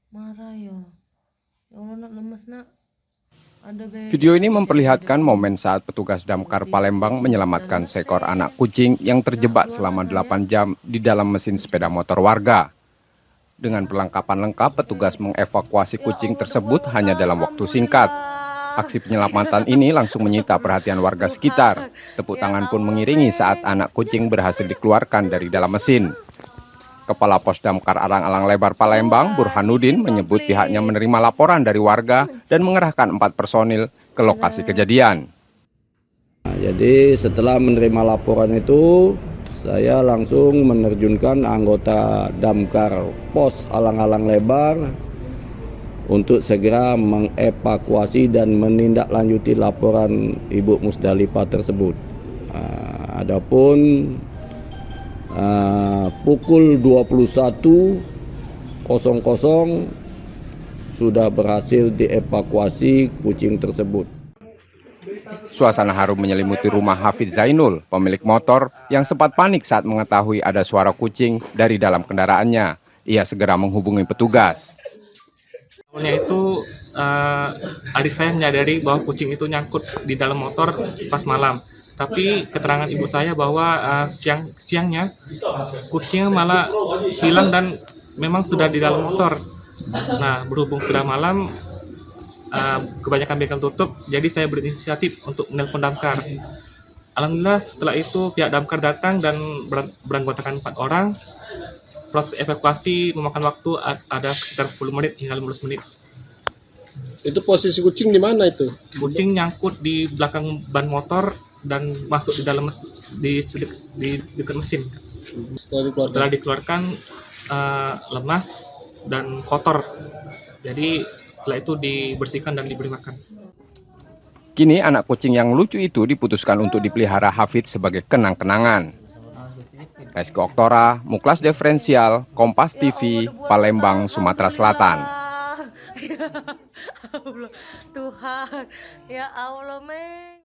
Marah ya. Ya Allah nak, lemes nak. Ada Video ini memperlihatkan momen saat petugas damkar Palembang menyelamatkan seekor anak kucing yang terjebak selama 8 jam di dalam mesin sepeda motor warga. Dengan perlengkapan lengkap, petugas mengevakuasi kucing tersebut hanya dalam waktu singkat. Aksi penyelamatan ini langsung menyita perhatian warga sekitar. Tepuk tangan pun mengiringi saat anak kucing berhasil dikeluarkan dari dalam mesin. Kepala Pos Damkar Alang-Alang Lebar Palembang, Burhanuddin, menyebut pihaknya menerima laporan dari warga dan mengerahkan 4 personil ke lokasi kejadian. Jadi setelah menerima laporan itu, saya langsung menerjunkan anggota Damkar Pos Alang-Alang Lebar untuk segera mengevakuasi dan menindaklanjuti laporan Ibu Musdalifah tersebut. Adapun pukul 21.00 sudah berhasil dievakuasi kucing tersebut. Suasana harum menyelimuti rumah Hafidz Zainul, pemilik motor yang sempat panik saat mengetahui ada suara kucing dari dalam kendaraannya. Ia segera menghubungi petugas. Awalnya itu adik saya menyadari bahwa kucing itu nyangkut di dalam motor pas malam. Tapi keterangan ibu saya bahwa siangnya kucing malah hilang dan memang sudah di dalam motor. Nah, berhubung sudah malam, kebanyakan bengkel tutup, jadi saya berinisiatif untuk menelpon damkar. Alhamdulillah setelah itu pihak damkar datang dan beranggotakan 4 orang. Proses evakuasi memakan waktu ada sekitar 10 menit hingga 15 menit. Itu posisi kucing di mana itu? Kucing nyangkut di belakang ban motor dan masuk di dalam di dekat mesin. Setelah dikeluarkan lemas dan kotor. Jadi setelah itu dibersihkan dan diberi makan. Kini anak kucing yang lucu itu diputuskan untuk dipelihara Hafidz sebagai kenang-kenangan. Reski Oktora, Muklas Diferensial, Kompas TV, Palembang, Sumatera Selatan. Ya Allah, Tuhan, ya Allah, men.